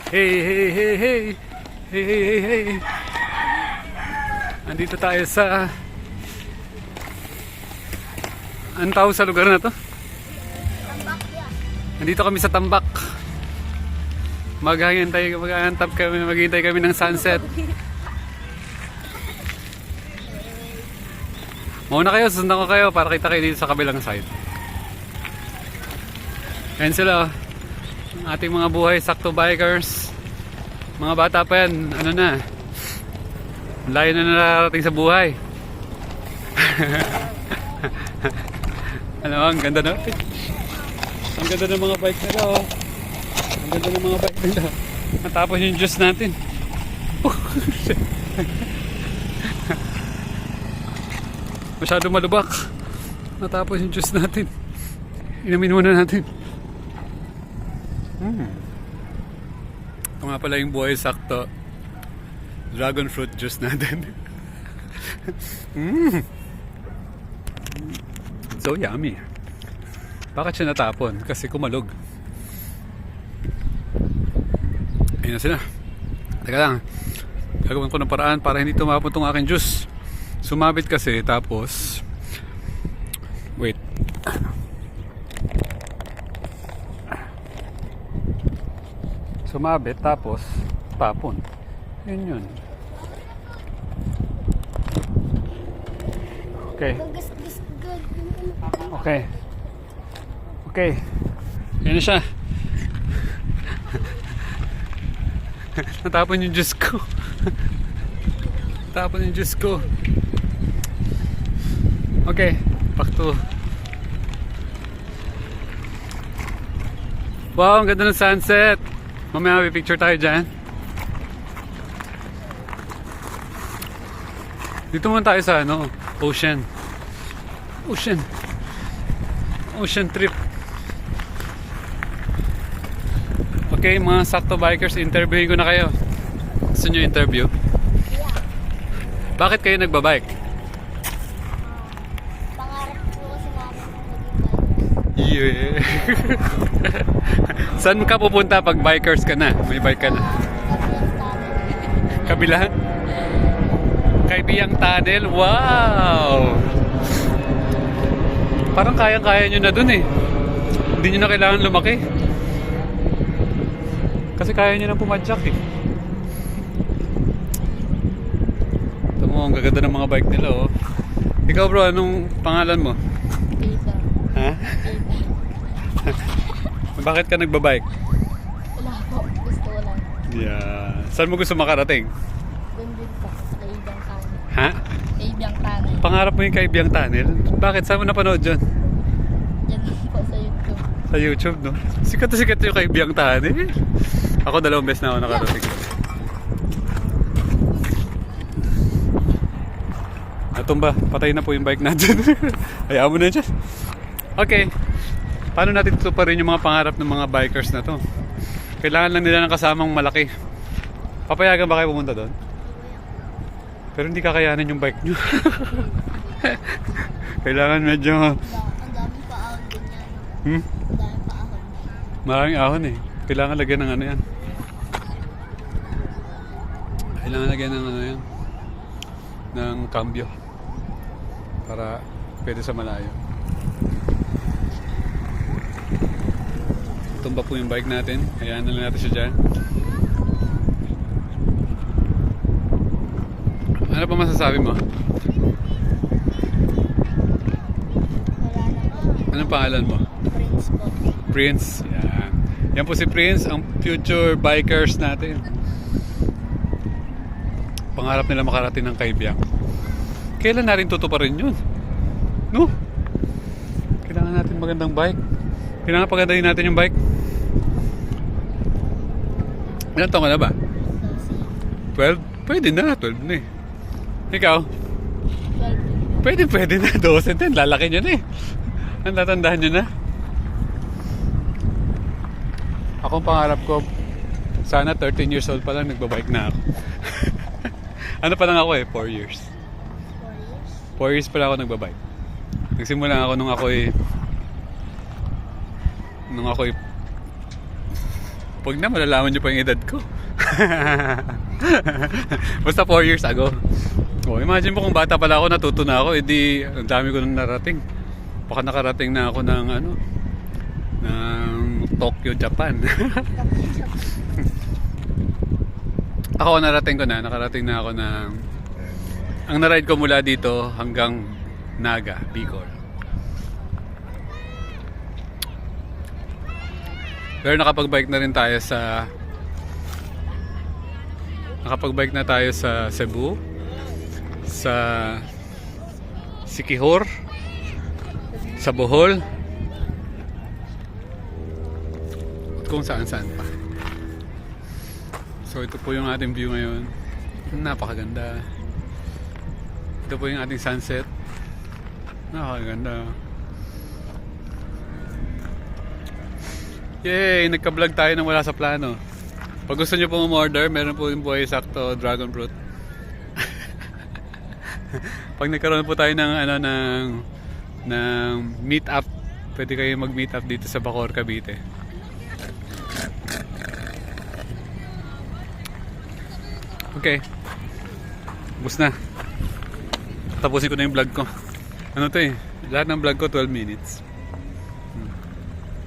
Hey, hey, hey, hey. Hey, hey, hey, hey. Andito tayo sa... Anong tawag sa lugar na to? Tambak yan. Nandito kami sa Tambak. Maghihintay kami ng sunset. Mauna kayo, susundan ko kayo para kita kayo dito sa kabilang side. Ayan sila, oh. Ang ating mga buhay sakto bikers. Mga bata pa yan, ano na, layo na nararating sa buhay. Ano, ang ganda na. Ang ganda ng mga bike nila, oh. Ang ganda ng mga bike nila. Natapos yung juice natin. Masyado malubak. Natapos yung juice natin. Inamin muna natin. Ito nga pala yung buhay sakto. Dragon fruit juice natin. So yummy. Bakit siya natapon? Kasi kumalog. Ayun na sila. Teka lang. Gagawin ko ng paraan para hindi tumapon tong aking juice. Sumabit kasi tapos wait. Sumabit tapos tapon. Yun. Okay. Okay. Yan na siya. Natapon yung juice ko. Natapon yung juice ko. Okay. Back to. Wow, ang ganda ng sunset. Mamaya may picture tayo dyan. Dito muna tayo sa ocean trip. Okay, mga sakto bikers, interviewin ko na kayo. Gusto nyo interview? Yeah. Bakit kayo nagbabike? Pangarap ko kasi namin maging bikers. Yeah. Saan ka pupunta pag bikers ka na? May bike ka na? Kabila? Kaibiyang Tunnel? Wow! Parang kayang-kaya nyo na dun eh. Hindi nyo na kailangan lumaki. Kasi kaya nyo na pumadyak eh. Ito mo, ang gaganda ng mga bike nila oh. Ikaw bro, anong pangalan mo? Peter. Ha? Bakit ka nagbabike? Wala po. Gusto ko lang. Yeah. Saan mo gusto makarating? Doon din po. Sa Kaibiyang Tunnel. Ha? Kaibiyang Tunnel. Pangarap mo yung Kaibiyang Tunnel? Bakit? Saan mo napanood dyan? Yan po sa YouTube. Sa YouTube, no? Sikat na sikat yung Kaibiyang Tunnel. Ako 2 beses na ako nakarating. Natumba. Patay na po yung bike natin. Hayaan mo na dyan. Okay. Paano natin tutuparin yung mga pangarap ng mga bikers na to? Kailangan lang nila ng kasamang malaki. Papayagan ba kayo pumunta doon? Pero hindi kakayanin yung bike nyo. Kailangan medyo... Ang daming paahon din yan. Ang daming paahon. Maraming ahon eh. Kailangan lagyan ng yan. Kailangan lagyan ng yan. Ng cambio. Para pwede sa malayo. Tumba po yung bike natin. Hayaan na lang natin siya dyan. Ano pa masasabi mo? Wala naman. Anong pangalan mo? Prince po. Prince. Yan. Yan po si Prince, ang future bikers natin. Pangarap nila makarating ng Kaibiyang. Kailan natin tutuparin yun? No? Kailangan natin magandang bike. Kailangan pagandahin natin yung bike. Ilan taon ka na ba? 12? Pwede na, 12 na eh. Ikaw? 12. Pwede na, 12 din. Lalaki nyo na eh. Ang tatandaan nyo na. Ako ang pangarap ko, sana 13 years old pa lang nagbabike na ako. Ano pa lang ako eh, 4 years. 4 years pa lang ako nagbabike. Nagsimula ako nung ako'y 14 Huwag na, malalaman nyo pa yung edad ko. Basta 4 years ago. Oh, imagine mo kung bata pala ako, natuto na ako, edi ang dami ko nang narating. Baka nakarating na ako ng ano, ng Tokyo, Japan. Ako nakarating na ako ng ang naride ko mula dito hanggang Naga, Bicol. Pero nakapag-bike na rin tayo sa Cebu, sa Siquijor, sa Bohol, at kung saan-saan pa. So ito po yung ating view ngayon. Napakaganda. Ito po yung ating sunset. Napakaganda. Yay! Nagka-vlog tayo nang wala sa plano. Pag gusto nyo pong umorder, meron po yung Buhay Sakto Dragon Fruit. Pag nagkaroon po tayo ng meet up, pwede kayo mag-meet up dito sa Bacoor, Cavite. Okay. Bus na. Tapusin ko na yung vlog ko. Ano to eh? Lahat ng vlog ko 12 minutes.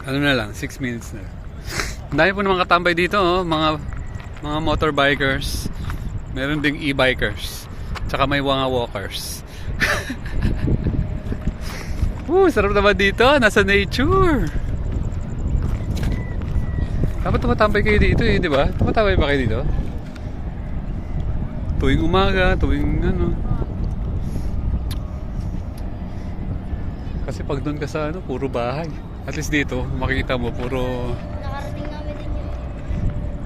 Ano na lang, 6 minutes na. Ang dami po naman katambay dito, oh. Mga motorbikers. Meron ding e-bikers. Tsaka may mga walkers. Sarap naman dito. Nasa nature. Dapat tumatambay kayo dito eh, di ba? Tumatambay ba kayo dito? Tuwing umaga, tuwing ano. Kasi pag doon ka sa ano, puro bahay. At least dito, makikita mo, puro... Nakarating namin din yung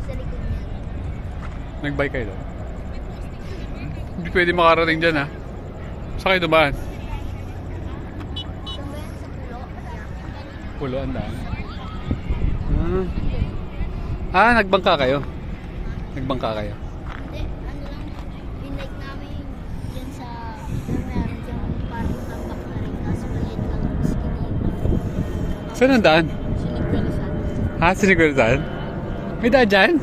sa likod niya. Nag-bike kayo doon? Hindi pwede makarating dyan, ha? Saan kayo dumaan? Saan ba yan? Sa pulo? Pulo, ang daan. Nagbangka kayo? Nagbangka kayo? Hindi, ano lang. Binike namin yan sa... meron yung parang tambak na rin. Kaso maliit lang ang skinny. Saan ang daan? Sinigwalisan. Ha? Sinigwalisan? May daan dyan?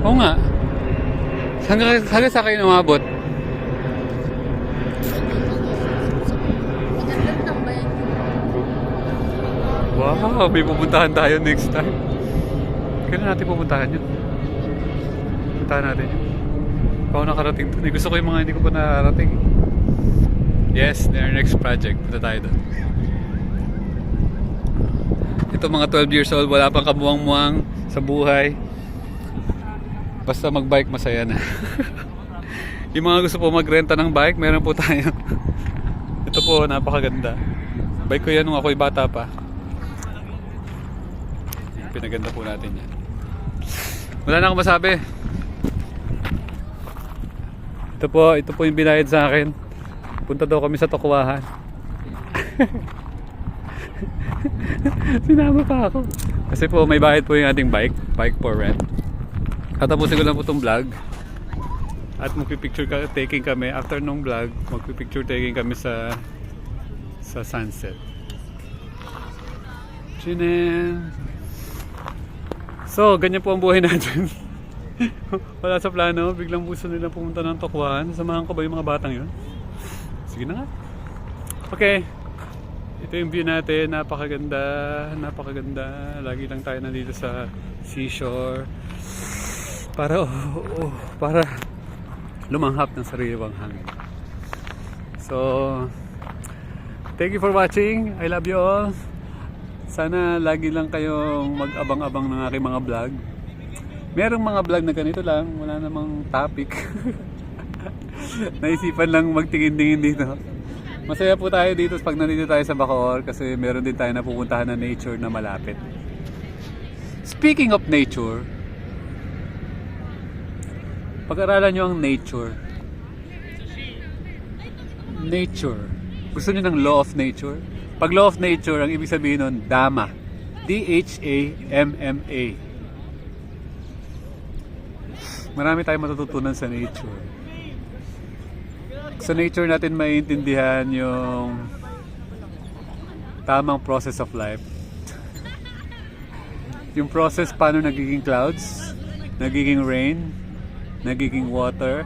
Oo nga. Hanggang sa kayo umabot? Wow, may pupuntahan tayo next time. Kailan natin pupuntahan yun? Puntahan natin yun. Ako nakarating doon. Gusto ko yung mga hindi ko pa nakarating. Yes, their next project. Punta tayo doon. Ito mga 12 years old, wala pang kamuwang-muwang sa buhay. Basta mag-bike, masaya na. Yung mga gusto po magrenta ng bike, meron po tayo. Ito po, napakaganda. Bike ko yan nung ako'y bata pa. Pinaganda po natin yan. Wala na akong masabi. Ito po yung binayad sa akin. Punta daw kami sa Tokwahan. Sinama pa ako. Kasi po may bayad po yung ating bike for rent. Katapusin ko lang po itong vlog. At magpipicture taking kami. After nung vlog, magpipicture taking kami sa sunset. Chinen. So, ganyan po ang buhay natin. Wala sa plano, biglang gusto nilang pumunta ng Tokwahan. Samahan ko ba yung mga batang yun? Sige na nga. Okay. Ito yung view natin, napakaganda, napakaganda. Lagi lang tayo nandito sa seashore. Para lumanghap ng sariwang hangin. So, thank you for watching. I love you all. Sana lagi lang kayong mag-abang-abang ng aking mga vlog. Merong mga vlog na ganito lang, wala namang topic. Naisipan lang magtingin-tingin dito. Masaya po tayo dito pag nandito tayo sa Bacoor kasi meron din tayo napupuntahan na nature na malapit. Speaking of nature, pag-aralan nyo ang nature. Nature. Gusto nyo ng law of nature? Pag law of nature, ang ibig sabihin nun, Dhamma. D-H-A-M-M-A. Marami tayong matututunan sa nature. Sa nature natin maiintindihan yung tamang process of life. yung process paano nagiging clouds, nagiging rain, nagiging water,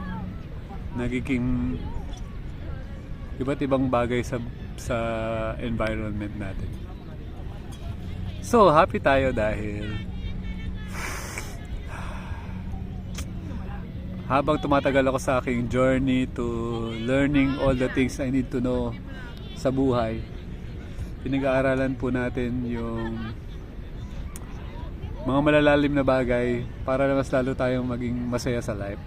nagiging iba't ibang bagay sa environment natin. So, happy tayo dahil habang tumatagal ako sa aking journey to learning all the things I need to know sa buhay, pinag-aaralan po natin yung mga malalalim na bagay para mas lalo tayong maging masaya sa life.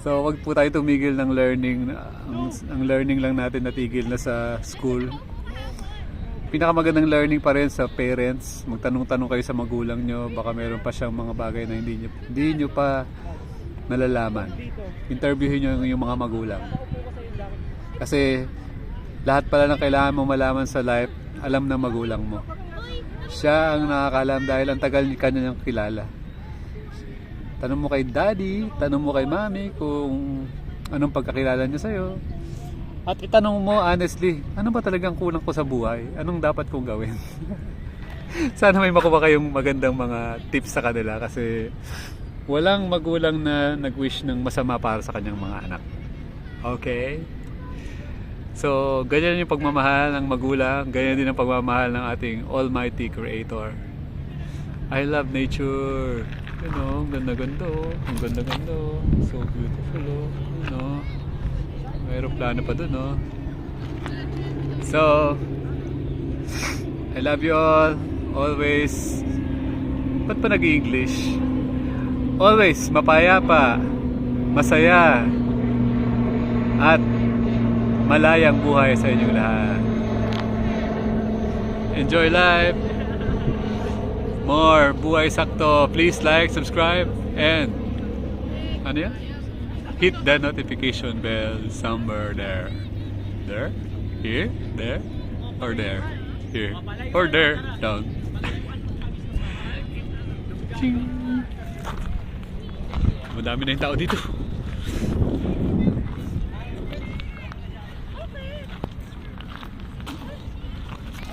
So, wag po tayo tumigil ng learning. Ang learning lang natin natigil na sa school. Pinakamagandang learning pa rin sa parents. Magtanong-tanong kayo sa magulang nyo. Baka meron pa siyang mga bagay na hindi nyo pa nalalaman. Interviewin nyo yung mga magulang. Kasi lahat pala ng kailangan mo malaman sa life, alam ng magulang mo. Siya ang nakakalam dahil ang tagal ka niyang kilala. Tanong mo kay daddy, tanong mo kay mami kung anong pagkakilala niya sa'yo. At itanong mo honestly, ano ba talagang kulang ko sa buhay? Anong dapat kong gawin? Sana may makuha kayong magandang mga tips sa kanila kasi walang magulang na nag-wish ng masama para sa kanyang mga anak. Okay? So, ganyan yung pagmamahal ng magulang, ganyan din ang pagmamahal ng ating Almighty Creator. I love nature. You know, ang ganda-ganda oh. Ang ganda-ganda oh. So beautiful oh. You know, may aeroplano pa dun oh. So, I love you all. Always. Ba't pa nag-i-English? Always mapayapa, masaya, at malayang buhay sa inyong lahat. Enjoy life. More Buhay Sakto. Please like, subscribe, and ano yan? Hit the notification bell somewhere there. There? Here? There? Or there? Here? Or there? Down. Ching! Madami na yung tao dito.